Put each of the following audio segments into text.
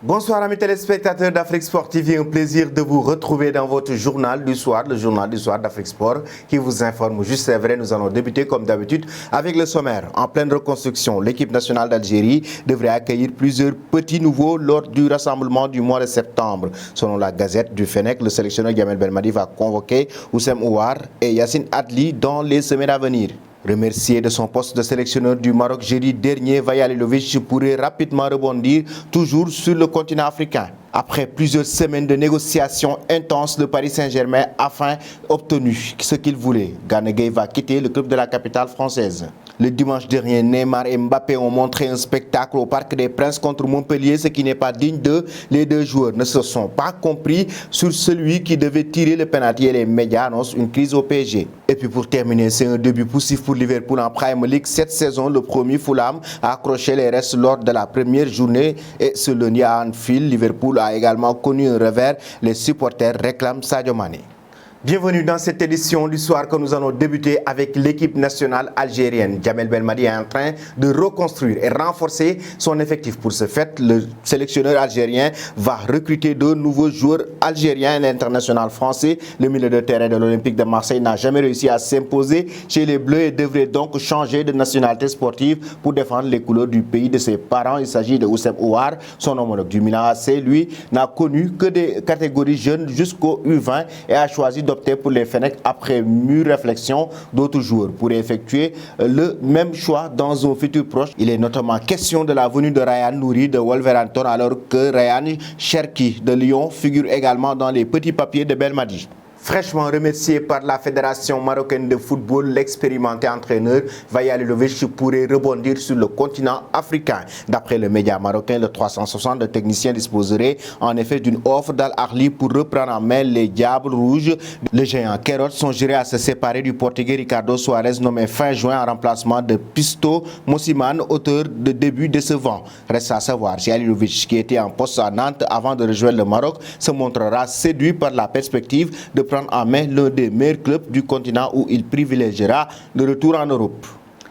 Bonsoir amis téléspectateurs d'Afrique Sport TV, un plaisir de vous retrouver dans votre journal du soir, le journal du soir d'Afrique Sport qui vous informe juste c'est vrai. Nous allons débuter comme d'habitude avec le sommaire. En pleine reconstruction, l'équipe nationale d'Algérie devrait accueillir plusieurs petits nouveaux lors du rassemblement du mois de septembre. Selon la Gazette du Fennec, le sélectionneur Djamel Belmadi va convoquer Oussem Ouar et Yacine Adli dans les semaines à venir. Remercié de son poste de sélectionneur du Maroc jeudi dernier, Vaya Halilovic pourrait rapidement rebondir toujours sur le continent africain. Après plusieurs semaines de négociations intenses, le Paris Saint-Germain a enfin obtenu ce qu'il voulait. Gana Gueye va quitter le club de la capitale française. Le dimanche dernier, Neymar et Mbappé ont montré un spectacle au Parc des Princes contre Montpellier, ce qui n'est pas digne d'eux. Les deux joueurs ne se sont pas compris sur celui qui devait tirer le penalty et les médias annoncent une crise au PSG. Et puis pour terminer, c'est un début poussif pour Liverpool en Premier League. Cette saison, le premier Fulham a accroché les restes lors de la première journée et ce lundi à Anfield, Liverpool a également connu un revers. Les supporters réclament Sadio Mané. Bienvenue dans cette édition du soir que nous allons débuter avec l'équipe nationale algérienne. Djamel Belmadi est en train de reconstruire et renforcer son effectif. Pour ce fait, le sélectionneur algérien va recruter de nouveaux joueurs algériens et l'international français. Le milieu de terrain de l'Olympique de Marseille n'a jamais réussi à s'imposer chez les Bleus et devrait donc changer de nationalité sportive pour défendre les couleurs du pays de ses parents. Il s'agit de Oussem Ouar. Son homologue du Milan AC, lui, n'a connu que des catégories jeunes jusqu'au U20 et a choisi d'opter pour les Fennecs après mûre réflexion. D'autres joueurs pourraient effectuer le même choix dans un futur proche. Il est notamment question de la venue de Ryan Nouri de Wolverhampton alors que Ryan Cherki de Lyon figure également dans les petits papiers de Belmadi. Fraîchement remercié par la Fédération marocaine de football, l'expérimenté entraîneur Vaya Halilovic pourrait rebondir sur le continent africain. D'après le média marocain, le 360 de techniciens disposerait en effet d'une offre d'Al-Ahly pour reprendre en main les Diables Rouges. Les géants Kerot songerait à se séparer du Portugais Ricardo Soares nommé fin juin en remplacement de Pisto Mossiman, auteur de début décevant. Reste à savoir si Halilovic, qui était en poste à Nantes avant de rejoindre le Maroc, se montrera séduit par la perspective de prendre en main l'un des meilleurs clubs du continent où il privilégiera le retour en Europe.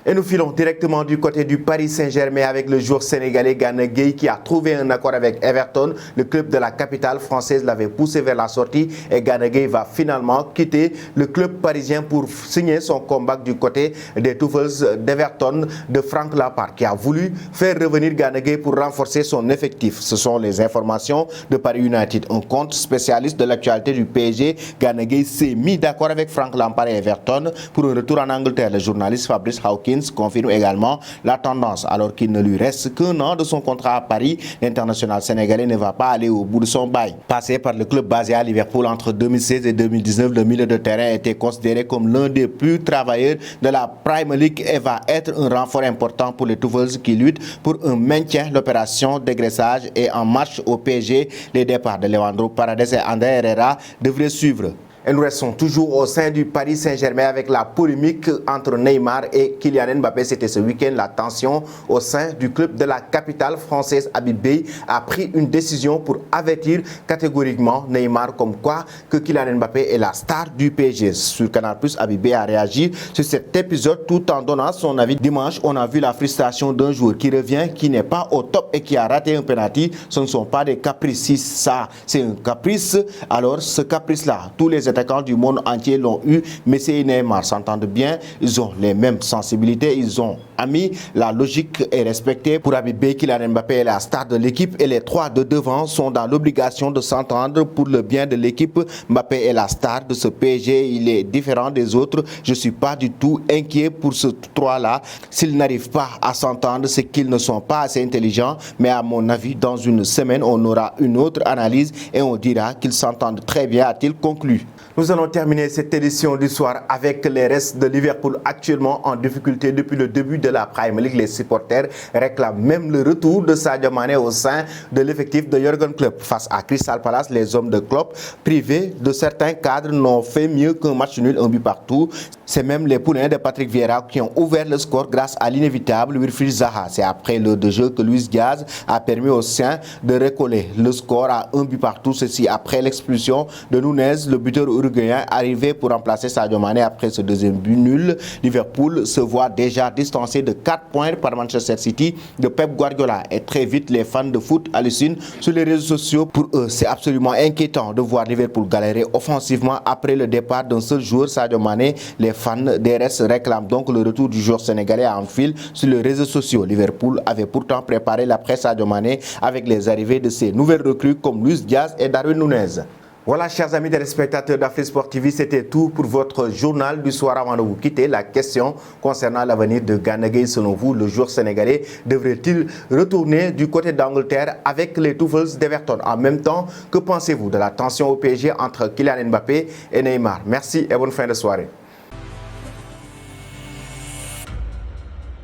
Et nous filons directement du côté du Paris Saint-Germain avec le joueur sénégalais Gana Gueye qui a trouvé un accord avec Everton. Le club de la capitale française l'avait poussé vers la sortie et Gana Gueye va finalement quitter le club parisien pour signer son comeback du côté des Toffees d'Everton de Frank Lampard qui a voulu faire revenir Gana Gueye pour renforcer son effectif. Ce sont les informations de Paris United. Un compte spécialiste de l'actualité du PSG, Gana Gueye s'est mis d'accord avec Frank Lampard et Everton pour un retour en Angleterre. Le journaliste Fabrice Hawkins confirme également la tendance. Alors qu'il ne lui reste qu'un an de son contrat à Paris, l'international sénégalais ne va pas aller au bout de son bail. Passé par le club basé à Liverpool entre 2016 et 2019, le milieu de terrain a été considéré comme l'un des plus travailleurs de la Premier League et va être un renfort important pour les Toffees qui luttent pour un maintien. L'opération dégraissage est en marche au PSG. Les départs de Leandro Paredes et André Herrera devraient suivre. Et nous restons toujours au sein du Paris Saint-Germain avec la polémique entre Neymar et Kylian Mbappé. C'était ce week-end la tension au sein du club de la capitale française. Habib Beye a pris une décision pour avertir catégoriquement Neymar comme quoi que Kylian Mbappé est la star du PSG. Sur Canal+, Habib Beye a réagi sur cet épisode tout en donnant son avis. Dimanche, on a vu la frustration d'un joueur qui revient, qui n'est pas au top et qui a raté un penalty. Ce ne sont pas des caprices. Si ça, c'est un caprice, alors ce caprice-là, tous les attaquants du monde entier l'ont eu. Messi et Neymar s'entendent bien, ils ont les mêmes sensibilités, ils ont amis, la logique est respectée. Pour Habib Beye, Kylian Mbappé est la star de l'équipe et les trois de devant sont dans l'obligation de s'entendre pour le bien de l'équipe. Mbappé est la star de ce PSG, il est différent des autres. Je ne suis pas du tout inquiet pour ce trois-là. S'ils n'arrivent pas à s'entendre, c'est qu'ils ne sont pas assez intelligents. Mais à mon avis, dans une semaine, on aura une autre analyse et on dira qu'ils s'entendent très bien, a-t-il conclu. Nous allons terminer cette édition du soir avec les restes de Liverpool actuellement en difficulté depuis le début de la Premier League. Les supporters réclament même le retour de Sadio Mané au sein de l'effectif de Jürgen Klopp. Face à Crystal Palace, les hommes de Klopp, privés de certains cadres, n'ont fait mieux qu'un match nul, un but partout. C'est même les poulains de Patrick Vieira qui ont ouvert le score grâce à l'inévitable Wilfried Zaha. C'est après l'heure de jeu que Luis Diaz a permis aux siens de recoller le score à un but partout. Ceci après l'expulsion de Nunez, le buteur uruguayen arrivé pour remplacer Sadio Mané après ce deuxième but nul. Liverpool se voit déjà distancé devancé de 4 points par Manchester City de Pep Guardiola. Et très vite, les fans de foot hallucinent sur les réseaux sociaux. Pour eux, c'est absolument inquiétant de voir Liverpool galérer offensivement après le départ d'un seul joueur, Sadio Mané. Les fans des restes réclament donc le retour du joueur sénégalais à Anfield sur les réseaux sociaux. Liverpool avait pourtant préparé l'après Sadio Mané avec les arrivées de ses nouvelles recrues comme Luis Diaz et Darwin Nunez. Voilà, chers amis téléspectateurs d'Afrique Sport TV, c'était tout pour votre journal du soir. Avant de vous quitter, la question concernant l'avenir de Gana Gueye, selon vous, le joueur sénégalais devrait-il retourner du côté d'Angleterre avec les Toffees d'Everton? En même temps, que pensez-vous de la tension au PSG entre Kylian Mbappé et Neymar? Merci et bonne fin de soirée.